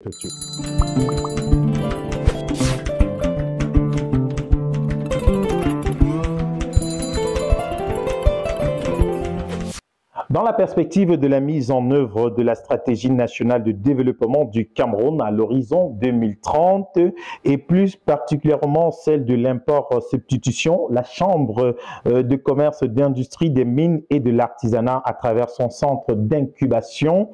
Tout de suite. Dans la perspective de la mise en œuvre de la stratégie nationale de développement du Cameroun à l'horizon 2030 et plus particulièrement celle de l'import-substitution, la Chambre de commerce, d'industrie, des mines et de l'artisanat à travers son centre d'incubation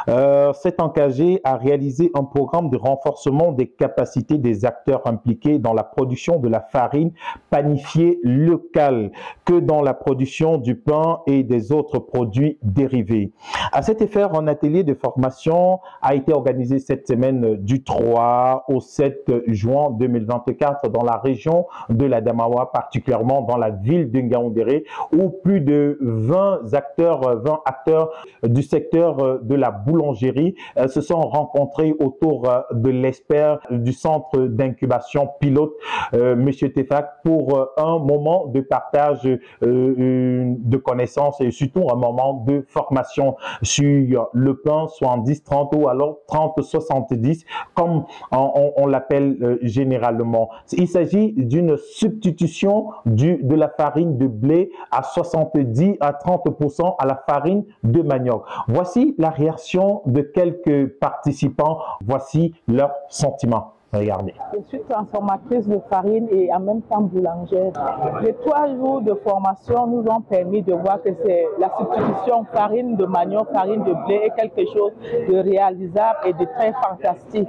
s'est engagée à réaliser un programme de renforcement des capacités des acteurs impliqués dans la production de la farine panifiée locale que dans la production du pain et des autres produits dérivés. À cet effet, un atelier de formation a été organisé cette semaine du 3 au 7 juin 2024 dans la région de l'Adamawa, particulièrement dans la ville de Ngaoundéré, où plus de 20 acteurs du secteur de la boulangerie se sont rencontrés autour de l'expert du centre d'incubation pilote, Monsieur Tefak, pour un moment de partage de connaissances et surtout un moment de formation sur le pain 70-30 ou alors 30-70 comme on l'appelle généralement. Il s'agit d'une substitution de la farine de blé à 70 à 30% à la farine de manioc. Voici la réaction de quelques participants. Voici leurs sentiments. Regardez. Je suis transformatrice de farine et en même temps boulangère. Les 3 jours de formation nous ont permis de voir que c'est la substitution farine de manioc, farine de blé est quelque chose de réalisable et de très fantastique.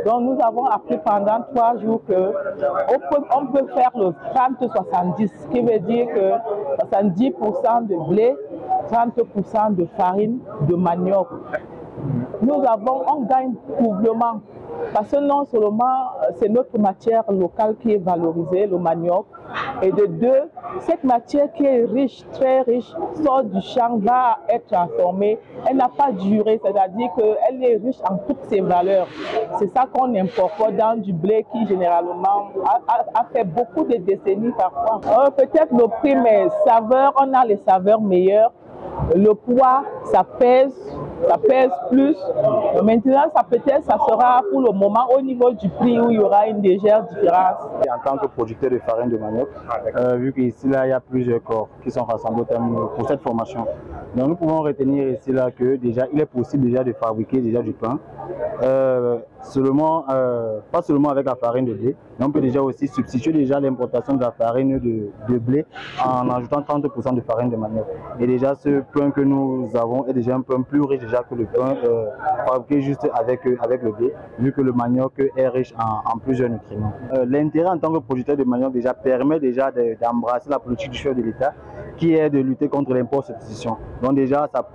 Donc nous avons appris pendant 3 jours qu'on peut faire le 30-70, ce qui veut dire que 70% de blé, 30% de farine de manioc. On gagne doublement. Parce que non seulement c'est notre matière locale qui est valorisée, le manioc, et de deux, cette matière qui est riche, très riche, sort du champ, va être transformée. Elle n'a pas duré, c'est-à-dire qu'elle est riche en toutes ses valeurs. C'est ça qu'on incorpore dans du blé qui généralement a fait beaucoup de décennies parfois. Peut-être le prix, mais saveurs, on a les saveurs meilleures. Le poids, ça pèse plus. Maintenant, peut-être ça sera pour le moment au niveau du prix où il y aura une légère différence. En tant que producteur de farine de manioc, vu qu'ici là il y a plusieurs corps qui sont rassemblés pour cette formation. Donc nous pouvons retenir ici là que déjà il est possible déjà de fabriquer déjà du pain, pas seulement avec la farine de blé, mais on peut déjà aussi substituer déjà l'importation de la farine de blé en ajoutant 30% de farine de manioc. Et déjà ce pain que nous avons est déjà un pain plus riche déjà que le pain fabriqué juste avec le blé, vu que le manioc est riche en plusieurs nutriments. L'intérêt en tant que producteur de manioc déjà permet déjà d'embrasser la politique du chef de l'État qui est de lutter contre l'import-substitution. Donc déjà ça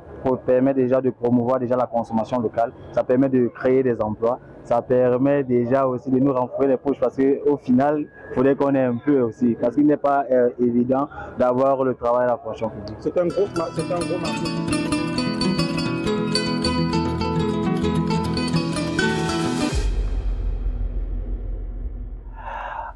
permet déjà de promouvoir déjà la consommation locale, ça permet de créer des emplois, ça permet déjà aussi de nous renflouer les poches parce qu'au final, il faudrait qu'on ait un peu aussi, parce qu'il n'est pas évident d'avoir le travail à la fonction publique. C'est un gros marché.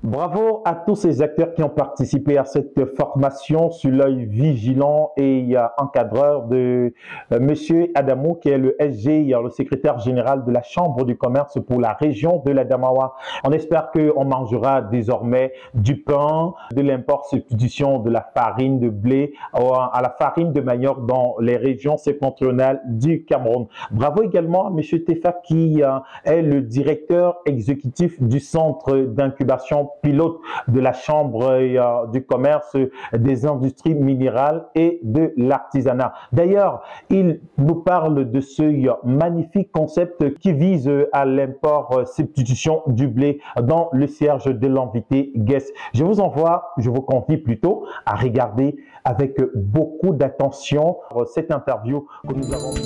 Bravo à tous ces acteurs qui ont participé à cette formation sous l'œil vigilant et encadreur de Monsieur Adamou, qui est le SG, le secrétaire général de la Chambre du commerce pour la région de l'Adamawa. On espère qu'on mangera désormais du pain, de l'import-substitution de la farine de blé à la farine de manioc dans les régions septentrionales du Cameroun. Bravo également à Monsieur Tefak, qui est le directeur exécutif du centre d'incubation pilote de la Chambre du commerce, des industries minérales et de l'artisanat. D'ailleurs, il nous parle de ce magnifique concept qui vise à l'import-substitution du blé dans le cierge de l'invité guest. Je vous confie plutôt à regarder avec beaucoup d'attention cette interview que nous avons menée.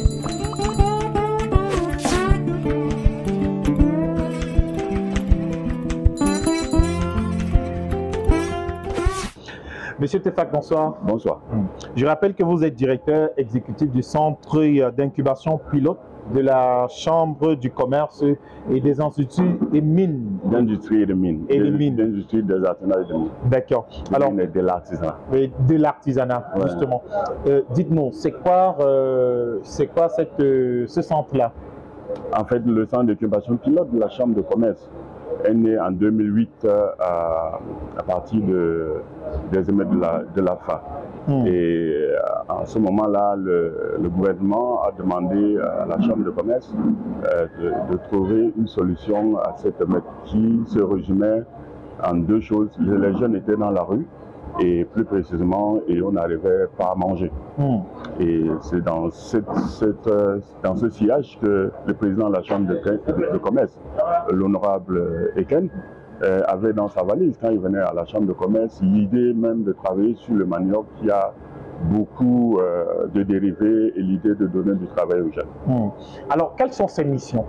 Monsieur Tefak, bonsoir. Bonsoir. Je rappelle que vous êtes directeur exécutif du centre d'incubation pilote de la Chambre du commerce et des industries et mines. D'industrie et de mines. Et de mines. D'industrie, des artisanats et de mines. D'accord. Alors, de l'artisanat. Oui, de l'artisanat, ouais. Justement. Dites-nous, c'est quoi ce centre-là? En fait, le centre d'incubation pilote de la Chambre de commerce est né en 2008 à partir des émeutes de la FA. Et en ce moment-là, le gouvernement a demandé à la Chambre de commerce de trouver une solution à cette émeute qui se résumait en deux choses. Les jeunes étaient dans la rue et plus précisément, et on n'arrivait pas à manger. Et c'est dans ce sillage que le président de la Chambre de commerce, l'honorable Eken, avait dans sa valise, quand il venait à la Chambre de commerce, l'idée même de travailler sur le manioc qui a beaucoup de dérivés et l'idée de donner du travail aux jeunes. Alors, quelles sont ces missions?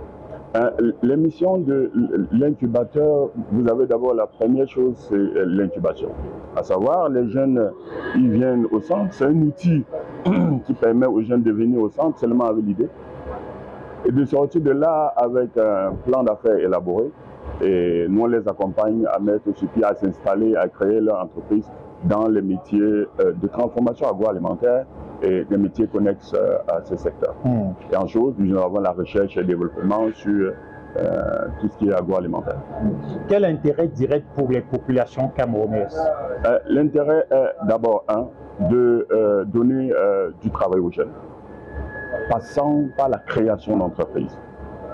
Les missions de l'incubateur, vous avez d'abord la première chose, c'est l'incubation. À savoir, les jeunes, ils viennent au centre, c'est un outil qui permet aux jeunes de venir au centre seulement avec l'idée et de sortir de là avec un plan d'affaires élaboré. Et nous, on les accompagne à mettre sur pied, à s'installer, à créer leur entreprise dans les métiers de transformation agroalimentaire et des métiers connexes à ce secteur. Et en chose, nous avons la recherche et le développement sur tout ce qui est agroalimentaire. Quel intérêt direct pour les populations camerounaises? L'intérêt est d'abord, de donner du travail aux jeunes, passant par la création d'entreprises.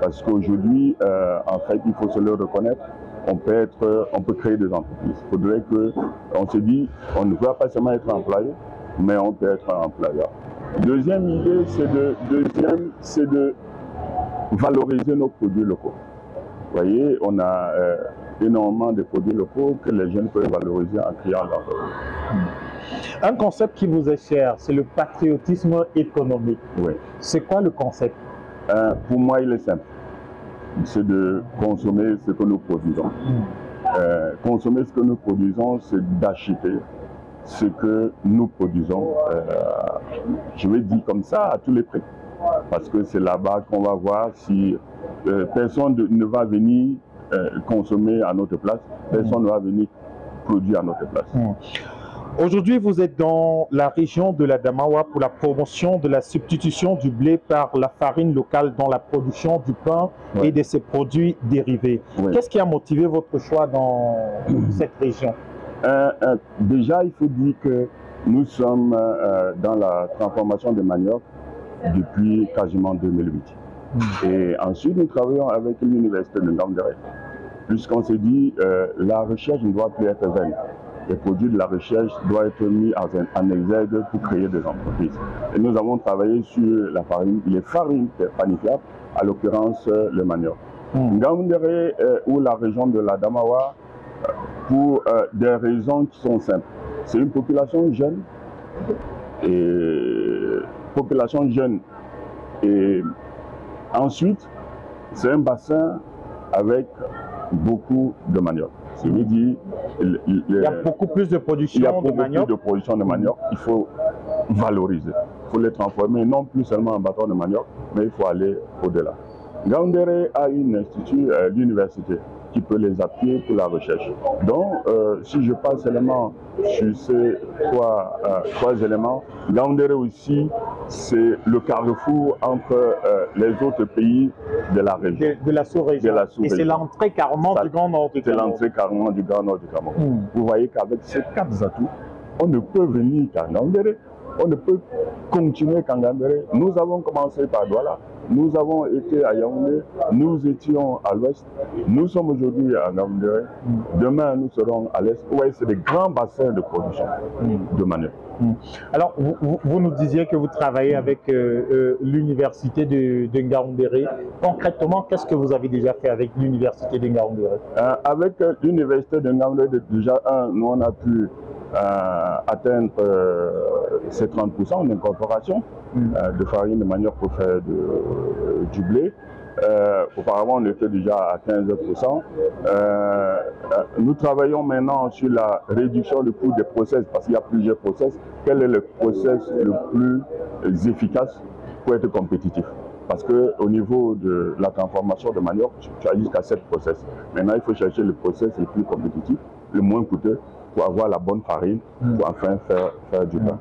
Parce qu'aujourd'hui, en fait, il faut se le reconnaître, on peut créer des entreprises. Il faudrait qu'on se dise, on ne doit pas seulement être employé, mais on peut être un employeur. Deuxième idée, c'est de valoriser nos produits locaux. Vous voyez, on a énormément de produits locaux que les jeunes peuvent valoriser en créant l'entreprise. Un concept qui vous est cher, c'est le patriotisme économique. Oui. C'est quoi le concept? Pour moi, il est simple. C'est de consommer ce que nous produisons. Consommer ce que nous produisons, c'est d'acheter ce que nous produisons, je vais dire comme ça, à tous les prix. Parce que c'est là-bas qu'on va voir si personne ne va venir consommer à notre place, personne ne va venir produire à notre place. Aujourd'hui, vous êtes dans la région de la Damawa pour la promotion de la substitution du blé par la farine locale dans la production du pain et de ses produits dérivés. Qu'est-ce qui a motivé votre choix dans cette région? Déjà, il faut dire que nous sommes dans la transformation de manioc depuis quasiment 2008. Et ensuite, nous travaillons avec l'université de Ngaoundéré. Puisqu'on s'est dit, la recherche ne doit plus être vaine. Les produits de la recherche doivent être mis en exergue pour créer des entreprises. Et nous avons travaillé sur la farine, les farines panifiables, à l'occurrence le manioc. Ngaoundéré ou la région de la Damawa, pour des raisons qui sont simples. C'est une population jeune et ensuite c'est un bassin avec beaucoup de manioc. C'est-à-dire, il y a beaucoup plus de production de manioc. Il faut valoriser, il faut les transformer, non plus seulement en bâton de manioc, mais il faut aller au-delà. Ngaoundéré a une institut, l'université, qui peut les appuyer pour la recherche. Donc, si je passe seulement sur ces trois éléments, Ngaoundéré aussi, c'est le carrefour entre les autres pays de la région. De la sous-région. Et c'est l'entrée carrément du Grand Nord du Cameroun. C'est l'entrée carrément du Grand Nord du Cameroun. Vous voyez qu'avec ces quatre atouts, on ne peut venir qu'à Ngaoundéré. On ne peut continuer qu'à Ngaoundéré. Nous avons commencé par Douala, nous avons été à Yaoundé, nous étions à l'ouest, nous sommes aujourd'hui à Ngaoundéré, demain nous serons à l'est. Ouais, c'est des grands bassins de production de manioc. Alors, vous nous disiez que vous travaillez avec l'université de Ngaoundéré. Concrètement, qu'est-ce que vous avez déjà fait avec l'université de Ngaoundéré? Avec l'université de Ngaoundéré, déjà, nous on a pu atteindre ces 30% d'incorporation de farine de manioc pour faire du blé. Auparavant, on était déjà à 15%. Nous travaillons maintenant sur la réduction du coût des process, parce qu'il y a plusieurs process. Quel est le process le plus efficace pour être compétitif? Parce qu'au niveau de la transformation de manioc, tu as jusqu'à 7 process. Maintenant, il faut chercher le process le plus compétitif, le moins coûteux, pour avoir la bonne farine, pour enfin faire du pain.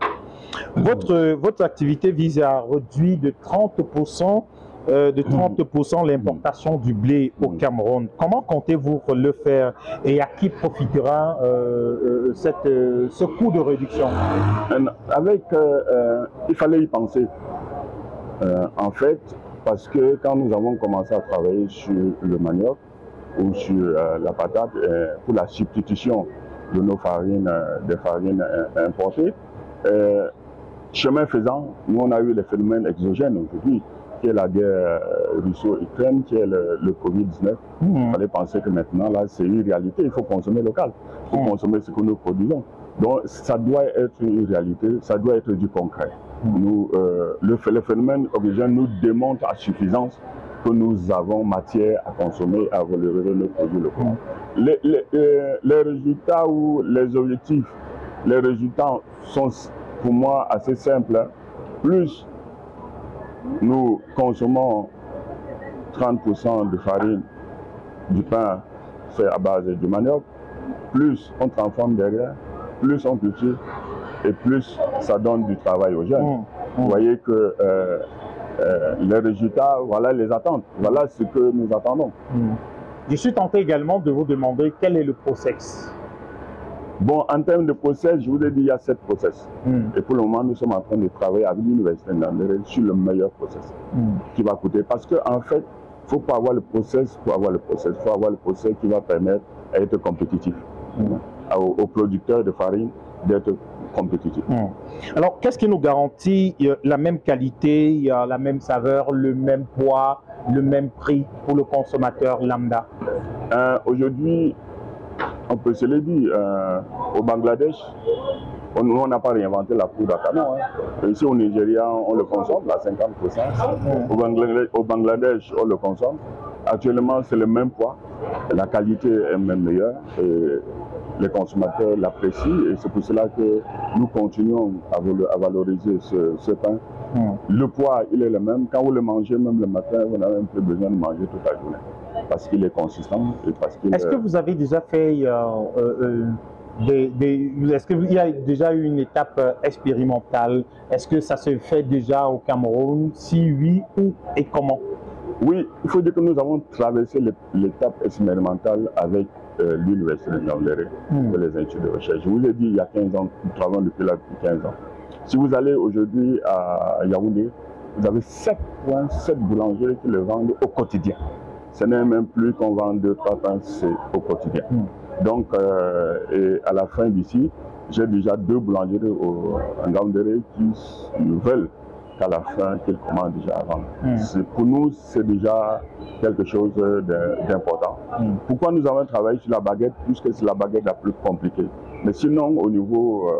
Votre activité vise à réduire de 30% de 30% l'importation du blé au Cameroun. Comment comptez-vous le faire et à qui profitera ce coût de réduction? Il fallait y penser. En fait, parce que quand nous avons commencé à travailler sur le manioc ou sur la patate pour la substitution de nos farines, des farines importées, chemin faisant, nous on a eu les phénomènes exogènes aujourd'hui, qui est la guerre russo-ukraine, qui est le Covid-19. Il fallait penser que maintenant, là, c'est une réalité, il faut consommer local, il faut consommer ce que nous produisons. Donc, ça doit être une réalité, ça doit être du concret. Nous, le phénomène exogène nous démontre à suffisance que nous avons matière à consommer, à valoriser nos produits locaux. Les résultats ou les objectifs, les résultats sont pour moi assez simples. Plus nous consommons 30% de farine, du pain fait à base du manioc, plus on transforme des grains, plus on cultive et plus ça donne du travail aux jeunes. Vous voyez que les résultats, voilà les attentes, voilà ce que nous attendons. Je suis tenté également de vous demander quel est le process. Bon, en termes de process, je vous ai dit, il y a 7 process. Et pour le moment, nous sommes en train de travailler avec l'Université de Ndandéré sur le meilleur process qui va coûter. Parce qu'en fait, il ne faut pas avoir le process pour avoir le process. Il faut avoir le process qui va permettre d'être compétitif. Aux producteurs de farine d'être compétitifs. Alors, qu'est-ce qui nous garantit la même qualité, la même saveur, le même poids, le même prix pour le consommateur lambda? Aujourd'hui, on peut se le dire, au Bangladesh, on n'a pas réinventé la poudre à canon. Ici au Nigeria, on le consomme à 50%. Au Bangladesh, on le consomme. Actuellement, c'est le même poids. La qualité est même meilleure. Et les consommateurs l'apprécient. Et c'est pour cela que nous continuons à valoriser ce pain. Le poids, il est le même. Quand vous le mangez, même le matin, vous n'avez même plus besoin de manger toute la journée. Parce qu'il est consistant et parce qu'il Est-ce que vous avez déjà fait est-ce qu'il y a déjà eu une étape expérimentale? Est-ce que ça se fait déjà au Cameroun? Si oui, où et comment? Oui, il faut dire que nous avons traversé l'étape expérimentale avec l'Université de Ndandéré et les instituts de recherche. Je vous ai dit il y a 15 ans, nous travaillons depuis là depuis 15 ans. Si vous allez aujourd'hui à Yaoundé, vous avez 7,7 boulangeries qui le vendent au quotidien. Ce n'est même plus qu'on vend 2-3 pains, c'est au quotidien. Donc, et à la fin d'ici, j'ai déjà 2 boulangeries en Ndandéré qui veulent qu'à la fin, qu'ils commandent déjà à vendre. Pour nous, c'est déjà quelque chose d'important. Pourquoi nous avons travaillé sur la baguette? Puisque c'est la baguette la plus compliquée. Mais sinon, au niveau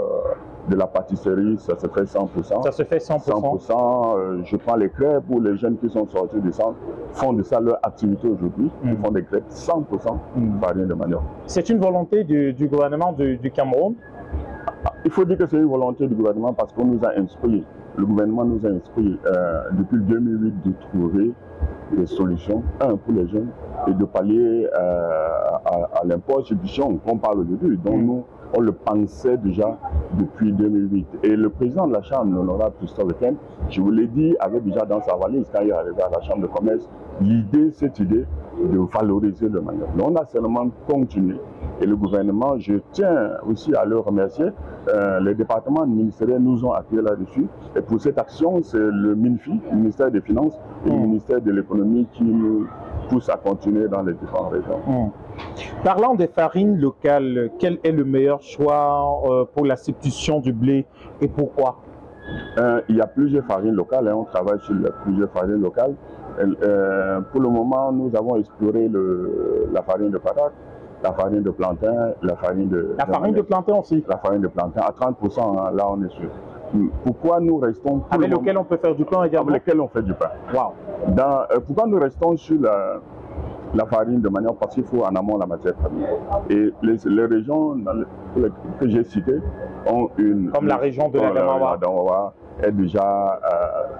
de la pâtisserie, ça se fait 100%. Ça se fait 100%. 100%. Je prends les crêpes où les jeunes qui sont sortis du centre font de ça leur activité aujourd'hui. Ils font des crêpes 100% farine de manioc. C'est une volonté du gouvernement du Cameroun? Il faut dire que c'est une volonté du gouvernement parce qu'on nous a inspiré. Le gouvernement nous a inspiré depuis 2008 de trouver des solutions, pour les jeunes, et de pallier à l'imposition qu'on parle aujourd'hui. Donc nous, on le pensait déjà depuis 2008. Et le président de la Chambre, l'honorable Christophe Etienne, je vous l'ai dit, avait déjà dans sa valise, quand il est arrivé à la Chambre de commerce, cette idée de valoriser le manioc. On a seulement continué. Et le gouvernement, je tiens aussi à le remercier, les départements ministériels nous ont appuyés là-dessus. Et pour cette action, c'est le MINFI, le ministère des Finances, et le ministère de l'Économie qui nous poussent à continuer dans les différentes régions. Parlant des farines locales, quel est le meilleur choix pour la substitution du blé et pourquoi? Il y a plusieurs farines locales, on travaille sur plusieurs farines locales. Pour le moment, nous avons exploré la farine de patate, la farine de plantain, la farine de... La farine de plantain aussi? La farine de plantain, à 30%, là on est sûr. Pourquoi nous restons... Avec lequel on peut faire du pain également? Avec lequel on fait du pain. Wow. Pourquoi nous restons sur la farine de manioc? Parce qu'il faut en amont la matière première. Et les régions que j'ai citées ont une... Comme la région de l'Adamawa est déjà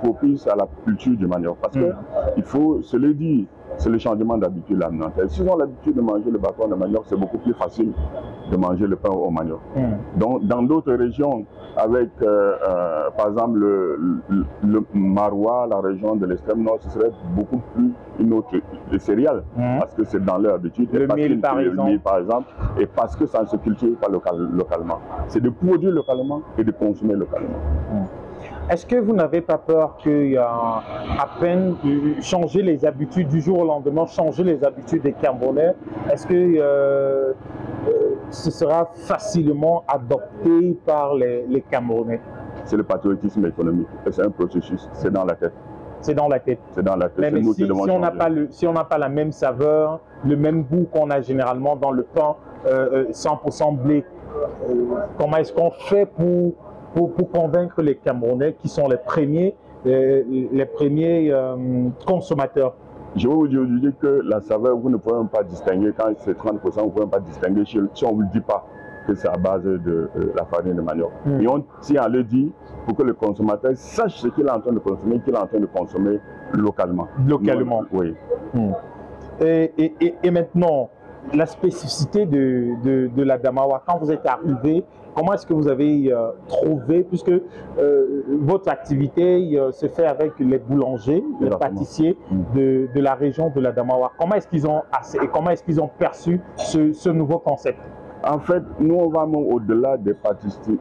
propice à la culture du manioc. Parce qu'il faut se le dire, c'est le changement d'habitude alimentaire. S'ils ont l'habitude de manger le bacon de manioc, c'est beaucoup plus facile de manger le pain au manioc. Donc, dans d'autres régions, avec par exemple le Marois, la région de l'extrême nord, ce serait beaucoup plus une autre céréale, parce que c'est dans leur habitude. Le mil, par exemple, et parce que ça ne se cultive pas localement. C'est de produire localement et de consommer localement. Est-ce que vous n'avez pas peur que à peine changer les habitudes du jour au lendemain, changer les habitudes des Camerounais, est-ce que ce sera facilement adopté par les Camerounais? C'est le patriotisme économique, c'est un processus, c'est dans la tête. C'est dans la tête. C'est dans la tête. Mais si on n'a pas la même saveur, le même goût qu'on a généralement dans le pain 100% blé, comment est-ce qu'on fait pour convaincre les Camerounais qui sont les premiers consommateurs? Je vais vous dire aujourd'hui que la saveur, vous ne pouvez même pas distinguer, quand c'est 30%, vous ne pouvez même pas distinguer si on ne vous le dit pas que c'est à base de la farine de manioc. Et on tient à le dire pour que le consommateur sache ce qu'il est en train de consommer, qu'il est en train de consommer localement. Localement. Oui. Et maintenant, la spécificité de la Damawa, quand vous êtes arrivé, comment est-ce que vous avez trouvé, puisque votre activité se fait avec les boulangers, les pâtissiers de la région de la Damawa, comment est-ce qu'ils ont perçu ce nouveau concept? En fait, nous, on va même au-delà des pâtissiers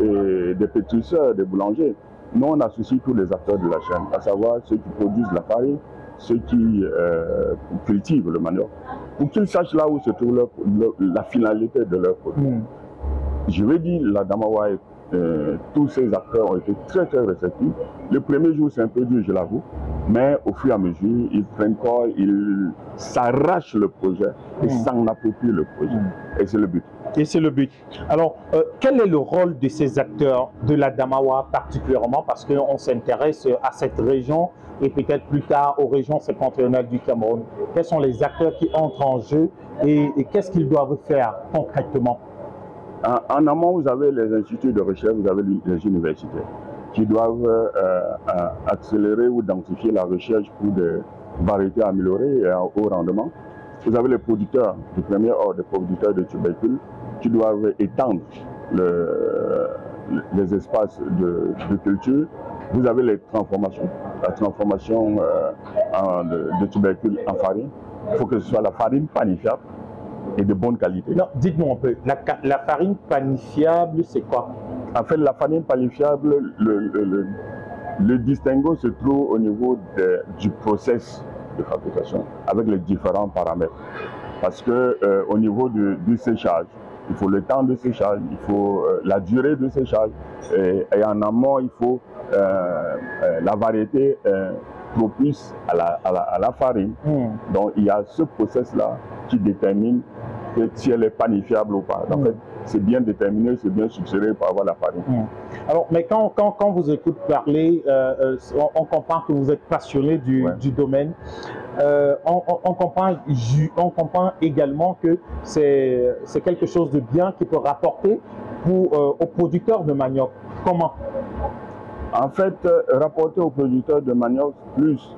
et des pétrisseurs, des boulangers. Nous, on associe tous les acteurs de la chaîne, à savoir ceux qui produisent la farine, ceux qui cultivent le manioc, pour qu'ils sachent là où se trouve la finalité de leur produit. Je vais dire, la Damawa, tous ces acteurs ont été très très réceptifs. Le premier jour, c'est un peu dur, je l'avoue, mais au fur et à mesure, ils prennent corps, ils s'arrachent le projet, ils s'en approprient le projet. Et c'est le but. Et c'est le but. Alors, quel est le rôle de ces acteurs de la Damawa particulièrement, parce qu'on s'intéresse à cette région et peut-être plus tard aux régions septentrionales du Cameroun? Quels sont les acteurs qui entrent en jeu et qu'est-ce qu'ils doivent faire concrètement? En amont, vous avez les instituts de recherche, vous avez les universités qui doivent accélérer ou densifier la recherche pour des variétés améliorées et à haut rendement. Vous avez les producteurs du premier ordre, des producteurs de tubercules qui doivent étendre les espaces de culture. Vous avez les transformations, la transformation de tubercules en farine. Il faut que ce soit la farine panifiable et de bonne qualité. Non, dites-moi un peu, la farine panifiable, c'est quoi? En fait, la farine panifiable, le distinguo se trouve au niveau du process de fabrication, avec les différents paramètres. Parce que au niveau du séchage, il faut le temps de séchage, il faut la durée de séchage, et en amont, il faut la variété propice à la farine. Donc, il y a ce process-là qui détermine si elle est panifiable ou pas. En fait, c'est bien déterminé, c'est bien suggéré pour avoir la farine. Alors, mais quand vous écoutez parler, on comprend que vous êtes passionné du domaine. On comprend également que c'est quelque chose de bien qui peut rapporter aux producteurs de manioc. Comment? En fait, rapporter aux producteurs de manioc plus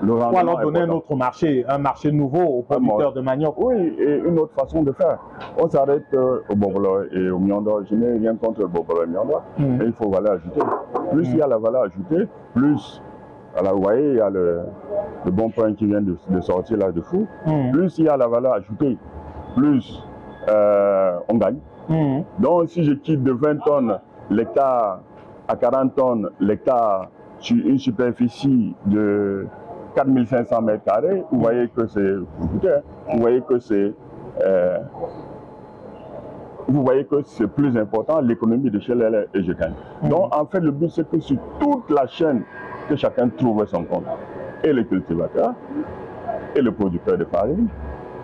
le rendement. Ou alors donner un autre marché, un marché nouveau aux producteurs de manioc. Oui, et une autre façon de faire. On s'arrête au bobolo et au mianda. Je n'ai rien contre le bobolo et le mianda, mais il faut valeur ajoutée. Plus il y a la valeur ajoutée, plus, alors vous voyez, il y a le bon pain qui vient de sortir là de fou. Plus il y a la valeur ajoutée, plus on gagne. Donc si je quitte de 20 tonnes l'hectare à 40 tonnes l'hectare sur une superficie de 4500 mètres carrés, vous voyez que c'est plus important, l'économie de l'échelle et je gagne. Donc en fait le but c'est que sur toute la chaîne que chacun trouve son compte, et le cultivateur, et le producteur de farine,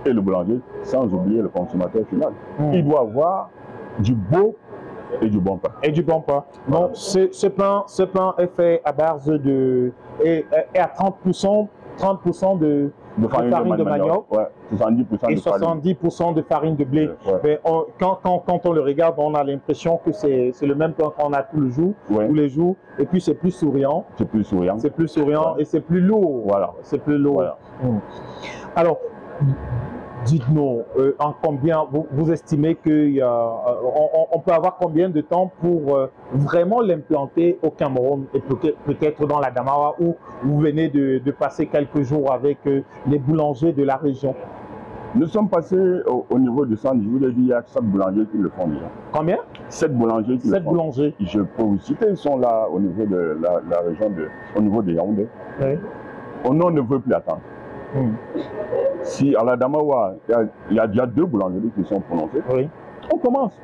et le boulanger, sans oublier le consommateur final. Il doit avoir du beau et du bon pain. Et du bon pain. Donc, ce pain est fait à base de... et à 30% de farine de manioc, ouais, 70% et de farine. 70% de farine de blé. Ouais. Mais quand on le regarde, on a l'impression que c'est le même plan qu'on a tous les jours, Ouais. tous les jours, et puis c'est plus souriant. C'est plus souriant. C'est plus souriant, ouais. Et c'est plus lourd. Voilà. C'est plus lourd. Voilà. Alors, dites-nous, en combien vous estimez qu'on peut avoir combien de temps pour vraiment l'implanter au Cameroun et peut-être dans la Damawa où vous venez de passer quelques jours avec les boulangers de la région? Nous sommes passés au niveau du centre. Je vous l'ai dit, il y a 7 boulangers qui le font déjà. Combien? 7 boulangers qui le font. 7 boulangers. Je peux vous citer, ils sont là au niveau de la région, au niveau de Yaoundé. Oui. On ne veut plus attendre. Si à la Damawa, il y a déjà 2 boulangeries qui sont prononcées, oui. On commence.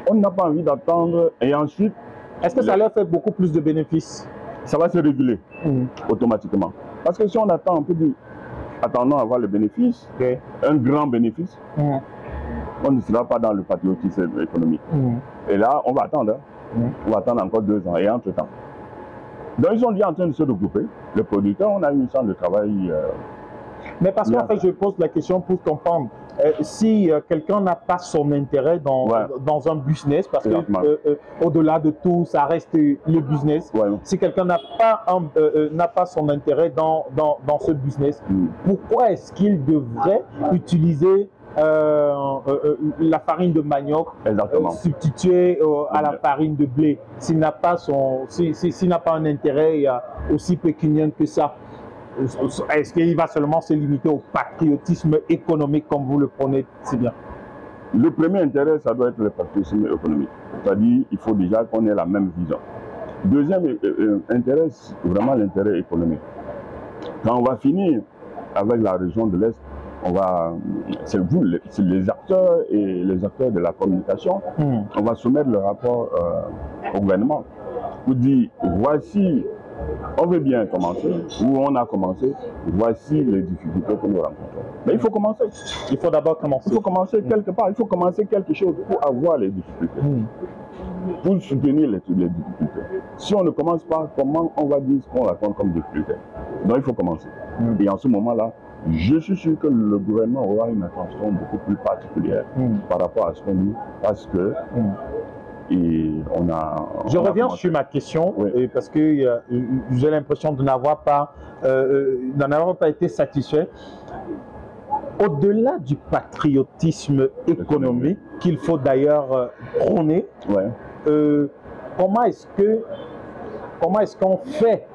On n'a pas envie d'attendre et ensuite... Est-ce que ça leur fait beaucoup plus de bénéfices? Ça va se réguler automatiquement. Parce que si on attend, on peut dire, attendons à avoir le bénéfice, un grand bénéfice, on ne sera pas dans le patriotisme économique. Et là, on va attendre. On va attendre encore 2 ans et entre-temps. Donc ils sont déjà en train de se regrouper. Les producteurs, on a une centre de travail. Mais parce qu'en fait, je pose la question pour comprendre. Si quelqu'un n'a pas son intérêt dans un business, parce que au-delà de tout, ça reste le business. Ouais. Si quelqu'un n'a pas son intérêt dans ce business, pourquoi est-ce qu'il devrait utiliser la farine de manioc substituée à la farine de blé s'il n'a pas un intérêt aussi pécuniaire que ça? Est-ce qu'il va seulement se limiter au patriotisme économique comme vous le prenez si bien? Le premier intérêt, ça doit être le patriotisme économique. C'est-à-dire qu'il faut déjà qu'on ait la même vision. Deuxième intérêt, c'est vraiment l'intérêt économique. Quand on va finir avec la région de l'Est, c'est vous, c'est les acteurs et les acteurs de la communication, on va soumettre le rapport au gouvernement pour dire voici, on veut bien commencer, où on a commencé, voici les difficultés que nous rencontrons. Mais il faut commencer. Il faut d'abord commencer. Il faut commencer quelque part, il faut commencer quelque chose pour avoir les difficultés, pour soutenir les difficultés. Si on ne commence pas, comment on va dire ce qu'on raconte comme difficulté? Donc il faut commencer. Et en ce moment-là, je suis sûr que le gouvernement aura une attention beaucoup plus particulière par rapport à ce qu'on dit, parce que je reviens sur ma question, parce que j'ai l'impression de n'avoir pas été satisfait. Au-delà du patriotisme économique qu'il faut d'ailleurs prôner, comment est-ce qu'on fait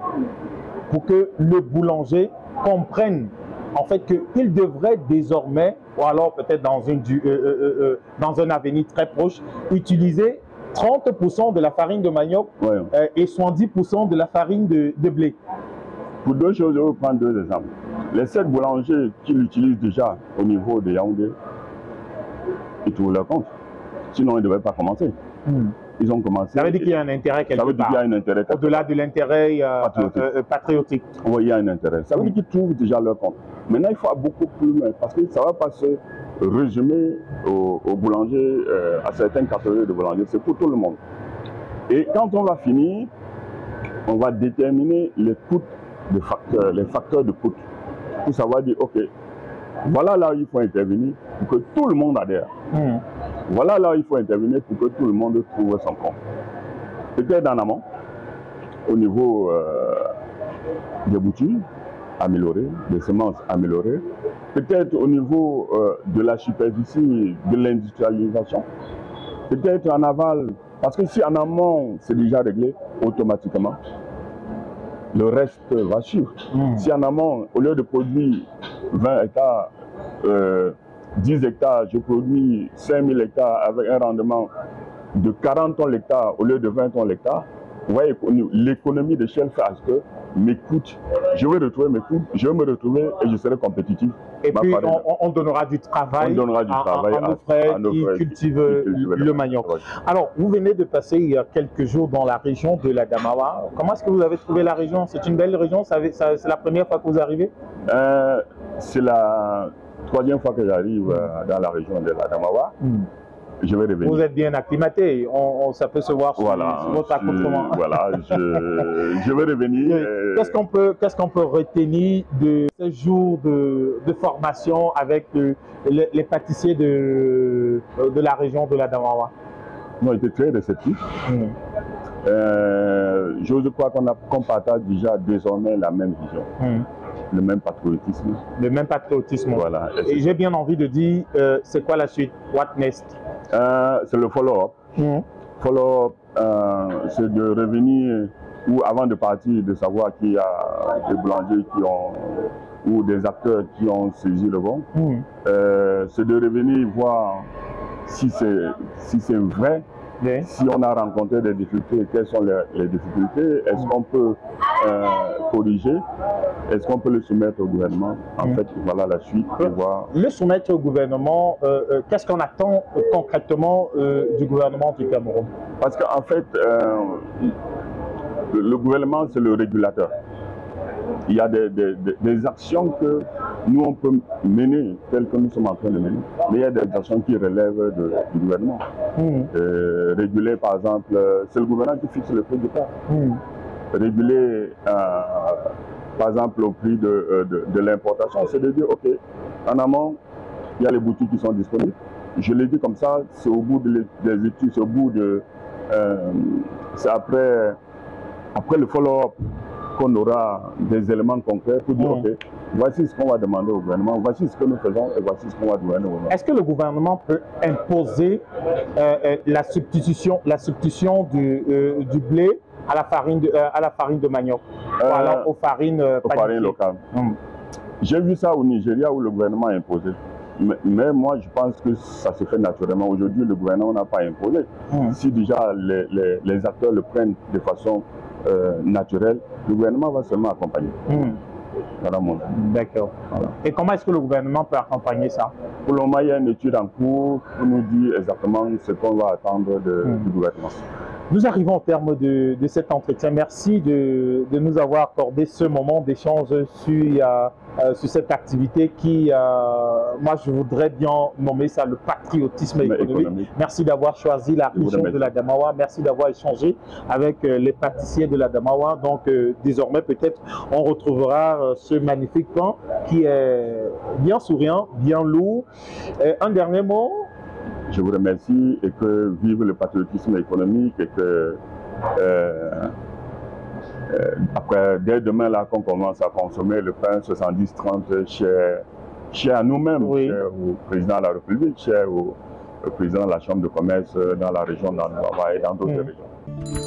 pour que le boulanger comprenne en fait qu'il devrait désormais, ou alors peut-être dans un avenir très proche, utiliser 30% de la farine de manioc et 70% de la farine de blé? Pour 2 choses, je vais vous prendre 2 exemples. Les 7 boulangers qui l'utilisent déjà au niveau de Yaoundé, ils trouvent leur compte. Sinon, ils ne devraient pas commencer. Ils ont commencé. Ça veut dire qu'il y a un intérêt quelque part. Ça veut dire qu'il y a un intérêt. Au-delà de l'intérêt patriotique. Oui, il y a un intérêt. Ça veut dire qu'ils trouvent déjà leur compte. Maintenant, il faut aller beaucoup plus loin parce que ça ne va pas se résumer aux boulangers, à certaines catégories de boulangers. C'est pour tout le monde. Et quand on va finir, on va déterminer les coûts de facteurs, les facteurs de coûts, pour savoir dire, OK, voilà là où il faut intervenir pour que tout le monde adhère. Voilà là où il faut intervenir pour que tout le monde trouve son compte. Peut-être en amont, au niveau des boutures améliorées, des semences améliorées, peut-être au niveau de la superficie, de l'industrialisation, peut-être en aval, parce que si en amont c'est déjà réglé, automatiquement, le reste va suivre. Si en amont, au lieu de produire 20 hectares, 10 hectares, je produis 5000 hectares avec un rendement de 40 tonnes l'hectare au lieu de 20 tonnes l'hectare, vous voyez, l'économie d'échelle fait à ce que mes coûts, je vais retrouver mes coûts, je vais me retrouver et je serai compétitif. Et puis on donnera du travail, à nos frères qui cultivent le manioc. Alors, vous venez de passer il y a quelques jours dans la région de la Damawa. Comment est-ce que vous avez trouvé la région? C'est une belle région, c'est la première fois que vous arrivez? C'est la 3e fois que j'arrive dans la région de la Damawa. Je vais revenir. Vous êtes bien acclimaté, ça peut se voir sur, Voilà, sur votre accoutrement. Voilà, je vais revenir. Qu'est-ce qu'on peut retenir de ce jour de formation avec les pâtissiers de la région de l'Adamawa? Ils ont été très réceptifs. Je crois qu'on partage déjà désormais la même vision, le même patriotisme. Le même patriotisme. Voilà. Et j'ai bien envie de dire, c'est quoi la suite? What next? C'est le follow-up. Follow-up, c'est de revenir, ou avant de partir, de savoir qu'il y a des boulangers ou des acteurs qui ont saisi le bon. C'est de revenir voir si c'est vrai. Si on a rencontré des difficultés, quelles sont les difficultés? Est-ce qu'on peut corriger? Est-ce qu'on peut le soumettre au gouvernement? En fait, voilà la suite. Le soumettre au gouvernement, qu'est-ce qu'on attend concrètement du gouvernement du Cameroun? Parce qu'en fait, le gouvernement, c'est le régulateur. Il y a des actions que nous, on peut mener, telles que nous sommes en train de mener, mais il y a des actions qui relèvent du gouvernement. Réguler, par exemple, c'est le gouvernement qui fixe le prix du pain. Réguler, par exemple, le prix de l'importation, c'est de dire, OK, en amont, il y a les boutiques qui sont disponibles. Je l'ai dit comme ça, c'est au bout des études, c'est au bout de... c'est après le follow-up qu'on aura des éléments concrets pour dire, OK, voici ce qu'on va demander au gouvernement, voici ce que nous faisons et voici ce qu'on va demander au gouvernement. Est-ce que le gouvernement peut imposer la substitution du blé à la farine de manioc, ou alors aux farines locales? J'ai vu ça au Nigeria où le gouvernement a imposé. Mais moi, je pense que ça se fait naturellement. Aujourd'hui, le gouvernement n'a pas imposé. Si déjà les acteurs le prennent de façon naturelle, le gouvernement va seulement accompagner. D'accord. Voilà. Et comment est-ce que le gouvernement peut accompagner ça? Pour le moment, il y a une étude en cours pour nous dire exactement ce qu'on va attendre du gouvernement. Nous arrivons au terme de cet entretien. Merci de nous avoir accordé ce moment d'échange sur cette activité qui, moi, je voudrais bien nommer ça le patriotisme économique. Merci d'avoir choisi la région de l'Adamawa. Merci d'avoir échangé avec les pâtissiers de l'Adamawa. Donc, désormais, peut-être, on retrouvera ce magnifique pain qui est bien souriant, bien lourd. Un dernier mot? Je vous remercie et que vive le patriotisme économique et que après, dès demain, là, qu'on commence à consommer le pain 70-30 cher à nous-mêmes, cher au président de la République, cher au président de la Chambre de commerce dans la région d'Adamawa et dans d'autres régions.